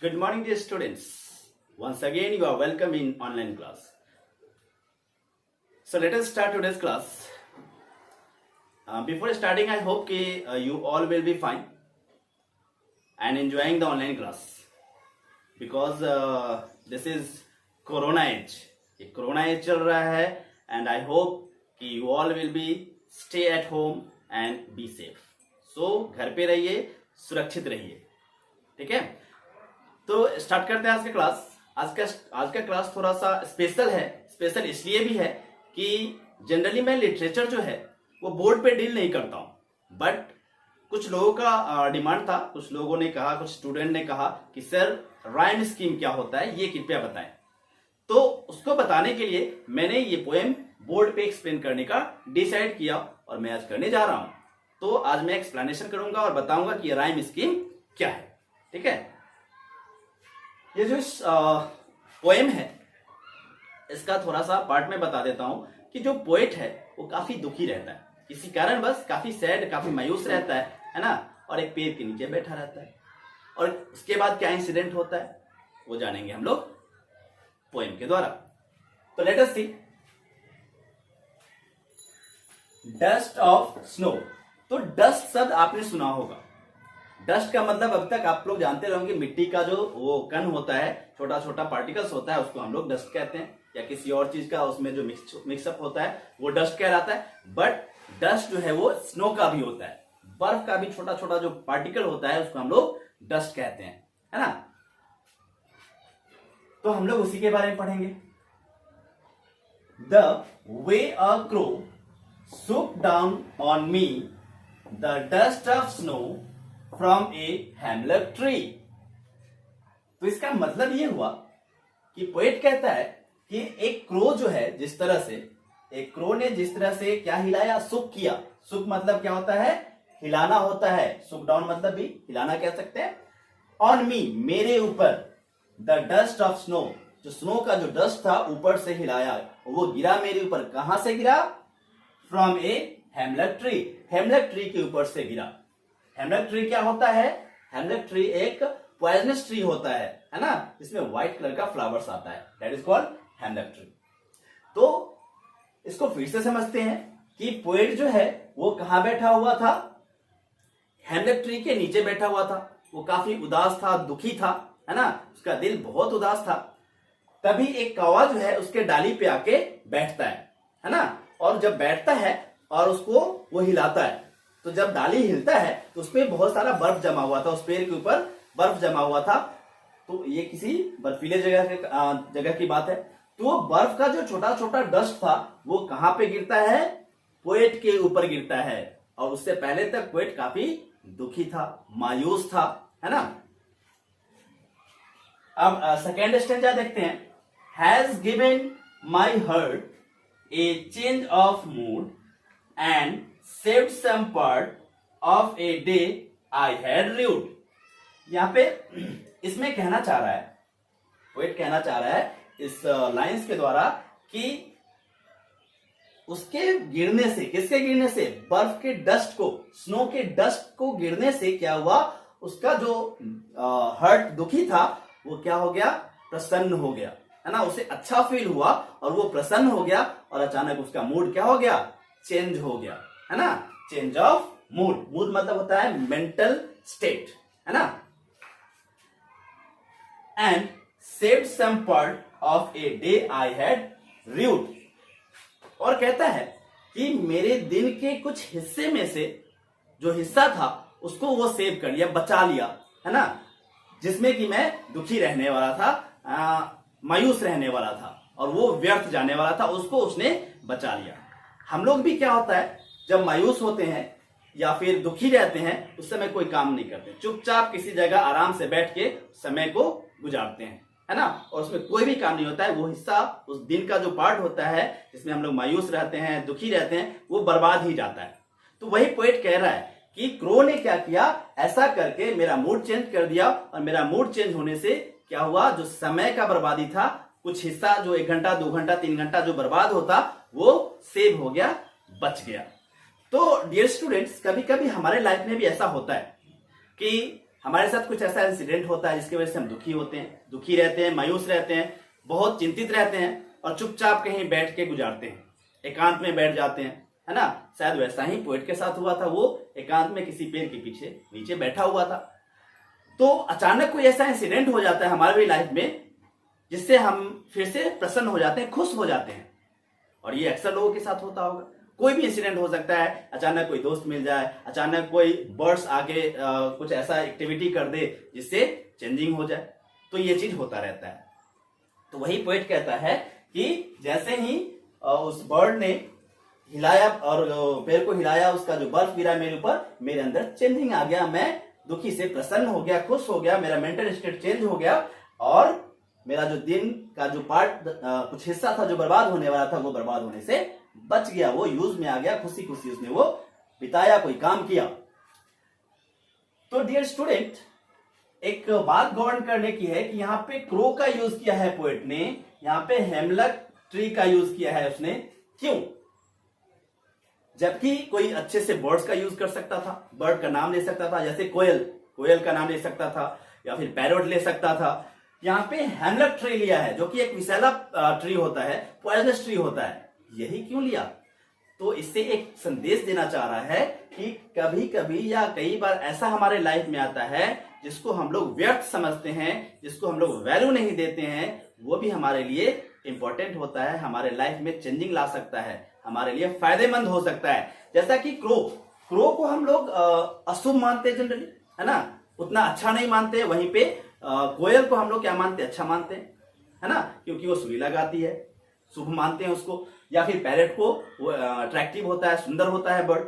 Good morning, dear students. Once again, you are welcome in online class. So let us start today's class. Before starting, I hope you all will be fine and enjoying the online class because this is Corona age. ये Corona age चल रहा है and I hope कि you all will be stay at home and be safe. So घर पे रहिए, सुरक्षित रहिए, ठीक है? तो स्टार्ट करते हैं आज का क्लास। आज का क्लास थोड़ा सा स्पेशल है। स्पेशल इसलिए भी है कि जनरली मैं लिटरेचर जो है वो बोर्ड पे डील नहीं करता हूँ, बट कुछ लोगों का डिमांड था, कुछ लोगों ने कहा, कुछ स्टूडेंट ने कहा कि सर राइम स्कीम क्या होता है, ये कृपया बताएं। तो उसको बताने के लिए मैंने ये पोएम बोर्ड पे एक्सप्लेन करने का डिसाइड किया और मैं आज करने जा रहा हूँ। तो आज मैं एक्सप्लेनेशन करूंगा और बताऊंगा कि राइम स्कीम क्या है, ठीक है। ये जो पोएम है इसका थोड़ा सा पार्ट में बता देता हूं कि जो पोएट है वो काफी दुखी रहता है, किसी कारण बस काफी सैड, काफी मायूस रहता है ना, और एक पेड़ के नीचे बैठा रहता है। और उसके बाद क्या इंसिडेंट होता है वो जानेंगे हम लोग पोएम के द्वारा। तो let us see. Dust of snow. तो डस्ट शब्द आपने सुना होगा। डस्ट का मतलब अब तक आप लोग जानते रहोगे, मिट्टी का जो वो कण होता है, छोटा छोटा पार्टिकल्स होता है, उसको हम लोग डस्ट कहते हैं, या किसी और चीज का उसमें जो मिक्सअप होता है वो डस्ट कहलाता है। बट डस्ट जो है वो स्नो का भी होता है, बर्फ का भी छोटा छोटा जो पार्टिकल होता है उसको हम लोग डस्ट कहते हैं, है ना। तो हम लोग उसी के बारे में पढ़ेंगे। The way a crow swooped down on me, the dust of snow from a hemlock tree। तो इसका मतलब ये हुआ कि पोएट कहता है कि एक क्रो जो है, जिस तरह से एक क्रो ने जिस तरह से क्या हिलाया, सुक किया। सुक मतलब क्या होता है, हिलाना होता है। सुक डाउन मतलब भी हिलाना कह सकते हैं। ऑन मी, मेरे ऊपर, द डस्ट ऑफ स्नो, जो स्नो का जो डस्ट था ऊपर से हिलाया, वो गिरा मेरे ऊपर। कहां से गिरा? फ्रॉम ए हेमलक ट्री, हेमलक ट्री के ऊपर से गिरा। हेमलक ट्री क्या होता है? हेमलक ट्री एक पॉइजनस ट्री होता है ना, जिसमें व्हाइट कलर का फ्लावर्स आता है, दैट इज कॉल्ड हेमलक ट्री। तो इसको फिर से समझते हैं कि पोएट जो है वो कहां बैठा हुआ था? हेमलक ट्री के नीचे बैठा हुआ था। वो काफी उदास था, दुखी था, है ना, उसका दिल बहुत उदास था। तभी एक कौवा जो है उसके डाली पे आके बैठता है ना, और जब बैठता है और उसको वो हिलाता है, तो जब डाली हिलता है तो उसपे बहुत सारा बर्फ जमा हुआ था, उस पेड़ के ऊपर बर्फ जमा हुआ था। तो ये किसी बर्फीले जगह की बात है। तो वो बर्फ का जो छोटा छोटा डस्ट था वो कहां पे गिरता है? पोएट के ऊपर गिरता है। और उससे पहले तक पोएट काफी दुखी था, मायूस था, है ना। अब सेकेंड स्टेंजा देखते हैं। Has given my heart a change of mood and saved some part of a day I had rued। यहां पे इसमें कहना चाह रहा है, पोएट कहना चाह रहा है इस लाइंस के द्वारा कि उसके गिरने से, किसके गिरने से? बर्फ के डस्ट को, स्नो के डस्ट को गिरने से क्या हुआ? उसका जो हर्ट, दुखी था, वो क्या हो गया? प्रसन्न हो गया, है ना। उसे अच्छा फील हुआ और वो प्रसन्न हो गया, और अचानक उसका मूड क्या हो गया? चेंज हो गया, है ना। Change of mood. मूड मतलब होता है मेंटल स्टेट, है ना। And saved some part of a day I had rued. और कहता है कि मेरे दिन के कुछ हिस्से में से जो हिस्सा था उसको वो सेव कर लिया, बचा लिया, है ना, जिसमें कि मैं दुखी रहने वाला था, मायूस रहने वाला था, और वो व्यर्थ जाने वाला था, उसको उसने बचा लिया। हम लोग भी क्या होता है, जब मायूस होते हैं या फिर दुखी रहते हैं, उस समय कोई काम नहीं करते, चुपचाप किसी जगह आराम से बैठ के समय को गुजारते हैं, है ना, और उसमें कोई भी काम नहीं होता है। वो हिस्सा, उस दिन का जो पार्ट होता है जिसमें हम लोग मायूस रहते हैं, दुखी रहते हैं, वो बर्बाद ही जाता है। तो वही पोएट कह रहा है कि क्रो ने क्या किया, ऐसा करके मेरा मूड चेंज कर दिया, और मेरा मूड चेंज होने से क्या हुआ? जो समय का बर्बादी था, कुछ हिस्सा जो 1 घंटा, 2 घंटा, 3 घंटा जो बर्बाद होता, वो सेव हो गया, बच गया। तो डियर स्टूडेंट्स, कभी कभी हमारे लाइफ में भी ऐसा होता है कि हमारे साथ कुछ ऐसा इंसिडेंट होता है जिसकी वजह से हम दुखी होते हैं, दुखी रहते हैं, मायूस रहते हैं, बहुत चिंतित रहते हैं और चुपचाप कहीं बैठ के गुजारते हैं, एकांत में बैठ जाते हैं, है ना। शायद वैसा ही पोएट के साथ हुआ था। वो एकांत में किसी पेड़ के पीछे नीचे बैठा हुआ था, तो अचानक कोई ऐसा इंसिडेंट हो जाता है हमारे भी लाइफ में जिससे हम फिर से प्रसन्न हो जाते हैं, खुश हो जाते हैं। और ये अक्सर लोगों के साथ होता होगा। कोई भी इंसिडेंट हो सकता है, अचानक कोई दोस्त मिल जाए, अचानक कोई बर्ड्स आके कुछ ऐसा एक्टिविटी कर दे जिससे चेंजिंग हो जाए, तो ये चीज होता रहता है। तो वही पोएट कहता है कि जैसे ही उस बर्ड ने हिलाया और पेड़ को हिलाया, उसका जो बर्फ गिरा मेरे ऊपर, मेरे अंदर चेंजिंग आ गया, मैं दुखी से प्रसन्न हो गया, खुश हो गया, मेरा मेंटल स्टेट चेंज हो गया और मेरा जो दिन का जो पार्ट कुछ हिस्सा था जो बर्बाद होने वाला था वो बर्बाद होने से बच गया, वो यूज में आ गया, खुशी खुशी उसने वो बिताया, कोई काम किया। तो डियर स्टूडेंट, एक बात गौर करने की है कि यहाँ पे क्रो का यूज किया है पोएट ने, यहाँ पे हेमलक ट्री का यूज किया है उसने। क्यों? जबकि कोई अच्छे से बर्ड्स का यूज कर सकता था, बर्ड का नाम ले सकता था, जैसे कोयल, कोयल का नाम ले सकता था या फिर पैरोट ले सकता था। यहाँ पे हेमलक ट्री लिया है जो कि एक विषैला ट्री होता है, पॉइजनस ट्री होता है। यही क्यों लिया? तो इससे एक संदेश देना चाह रहा है कि कभी कभी या कई बार ऐसा हमारे लाइफ में आता है जिसको हम लोग व्यर्थ समझते हैं, जिसको हम लोग वैल्यू नहीं देते हैं, वो भी हमारे लिए इंपॉर्टेंट होता है, हमारे लाइफ में चेंजिंग ला सकता है, हमारे लिए फायदेमंद हो सकता है। जैसा कि क्रो को हम लोग अशुभ मानते हैं जनरली, है ना, उतना अच्छा नहीं मानते। वहीं पे कोयल को हम लोग क्या मानते हैं? अच्छा मानते हैं, है ना, क्योंकि वो सुरीला गाती है, शुभ मानते हैं उसको। या फिर पैरेट को, वो अट्रैक्टिव होता है, सुंदर होता है बर्ड।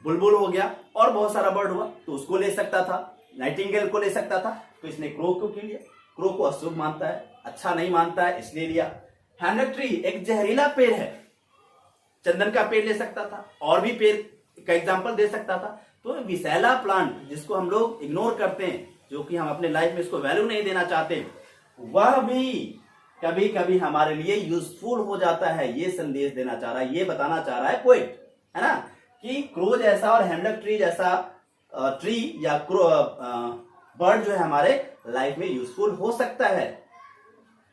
बुलबुल हो गया और बहुत सारा बर्ड हुआ, तो उसको ले सकता था, नाइटिंगेल को ले सकता था, तो इसने क्रो को क्यों लिया? क्रो को अशुभ मानता है, अच्छा नहीं मानता है, इसलिए लिया। हेमलक ट्री एक जहरीला पेड़ है, चंदन का पेड़ ले सकता था, और भी पेड़ का एग्जाम्पल दे सकता था। तो विषैला प्लांट जिसको हम लोग इग्नोर करते हैं, जो कि हम अपने लाइफ में इसको वैल्यू नहीं देना चाहते, वह भी कभी कभी हमारे लिए यूजफुल हो जाता है। ये संदेश देना चाह रहा है, ये बताना चाह रहा है पोएट, है ना, कि क्रो जैसा और हेमलक ट्री जैसा ट्री या बर्ड जो है हमारे लाइफ में यूजफुल हो सकता है।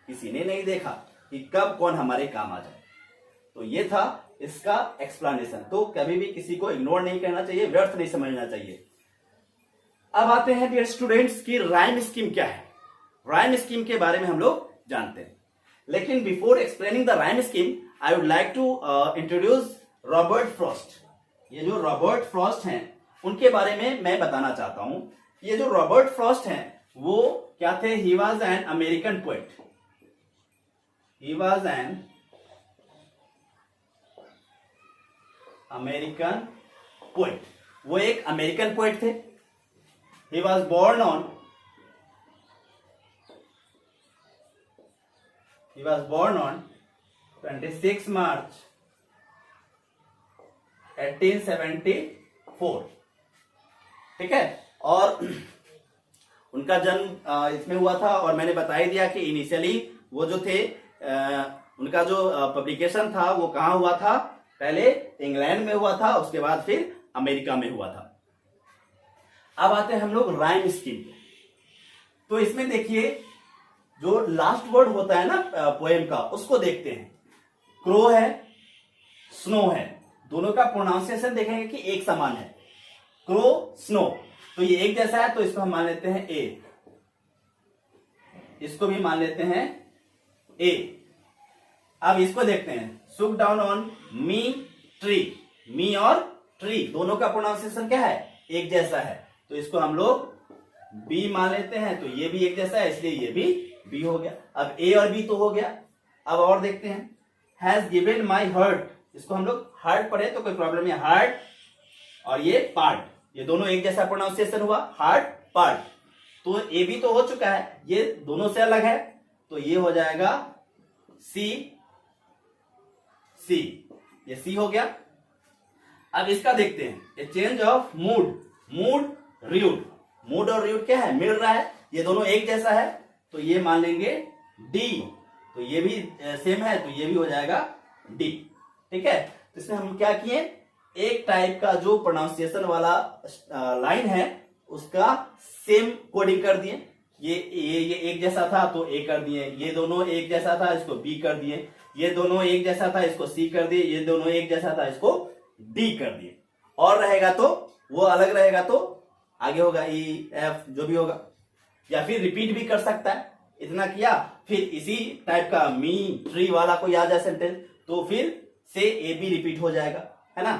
किसी ने नहीं देखा कि कब कौन हमारे काम आ जाए। तो ये था इसका एक्सप्लेनेशन। तो कभी भी किसी को इग्नोर नहीं करना चाहिए, व्यर्थ नहीं समझना चाहिए। अब आते हैं डियर स्टूडेंट्स की राइम स्कीम क्या है। राइम स्कीम के बारे में हम लोग जानते हैं, लेकिन before explaining the rhyme scheme I would like to introduce Robert Frost. ये जो रॉबर्ट फ्रॉस्ट हैं उनके बारे में मैं बताना चाहता हूं। ये जो रॉबर्ट फ्रॉस्ट हैं वो क्या थे? He was an American poet. He was an American poet. वो एक अमेरिकन पोएट थे। ही वॉज बोर्न ऑन 26 मार्च 1874। ठीक है, और उनका जन्म इसमें हुआ था। और मैंने बता ही दिया कि इनिशियली वो जो थे उनका जो पब्लिकेशन था वो कहाँ हुआ था? पहले इंग्लैंड में हुआ था, उसके बाद फिर अमेरिका में हुआ था। अब आते हैं हम लोग राइम स्कीम। तो इसमें देखिए जो लास्ट वर्ड होता है ना पोएम का, उसको देखते हैं। क्रो है, स्नो है, दोनों का प्रोनाउंसिएशन देखेंगे कि एक समान है। क्रो, स्नो, तो ये एक जैसा है, तो इसको हम मान लेते हैं ए, इसको भी मान लेते हैं ए। अब इसको देखते हैं, सुक डाउन ऑन मी ट्री। मी और ट्री दोनों का प्रोनाउंसिएशन क्या है? एक जैसा है, तो इसको हम लोग बी मान लेते हैं। तो ये भी एक जैसा है, इसलिए ये भी बी हो गया। अब ए और बी तो हो गया। अब और देखते हैं, हैज गिवन माई हार्ट, इसको हम लोग हार्ट पढ़े तो कोई प्रॉब्लम नहीं। हार्ट और ये पार्ट, ये दोनों एक जैसा प्रोनाउंसिएशन हुआ, हार्ट पार्ट। तो ए बी तो हो चुका है, ये दोनों से अलग है, तो ये हो जाएगा सी, सी, ये सी हो गया। अब इसका देखते हैं, ए change of mood, mood rude, mood और र्यूड क्या है? मिल रहा है, ये दोनों एक जैसा है, तो ये मान लेंगे डी। तो ये भी सेम है, तो ये भी हो जाएगा डी। ठीक है, तो इसमें हम क्या किए, एक टाइप का जो प्रोनाउंसिएशन वाला लाइन है उसका सेम कोडिंग कर दिए। ये एक जैसा था तो ए कर दिए, ये दोनों एक जैसा था इसको बी कर दिए, ये दोनों एक जैसा था इसको सी कर दिए, ये दोनों एक जैसा था इसको डी कर दिए। और रहेगा तो वो अलग रहेगा तो आगे होगा ई एफ जो भी होगा, या फिर रिपीट भी कर सकता है। इतना किया, फिर इसी टाइप का मी ट्री वाला कोई आ जाए सेंटेंस तो फिर से ए बी रिपीट हो जाएगा, है ना।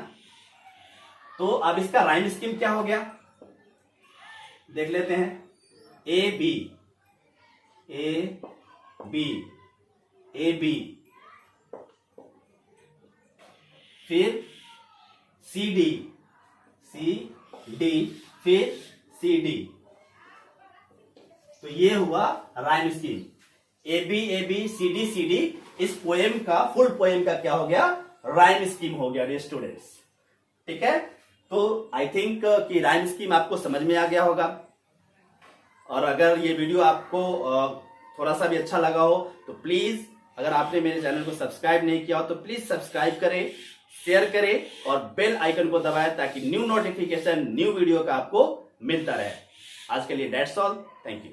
तो अब इसका राइम स्कीम क्या हो गया देख लेते हैं। A B A B A B, फिर सी डी सी डी, फिर सी डी। तो ये हुआ rhyme scheme. A B C D इस पोएम का, फुल पोएम का क्या हो गया, राइम स्कीम हो गया डियर स्टूडेंट्स। ठीक है, तो आई थिंक कि राइम स्कीम आपको समझ में आ गया होगा। और अगर ये वीडियो आपको थोड़ा सा भी अच्छा लगा हो तो प्लीज, अगर आपने मेरे चैनल को सब्सक्राइब नहीं किया हो तो प्लीज सब्सक्राइब करें, शेयर करें और बेल आइकन को दबाएं ताकि न्यू नोटिफिकेशन, न्यू वीडियो का आपको मिलता रहे। आज के लिए दैट्स ऑल, थैंक यू।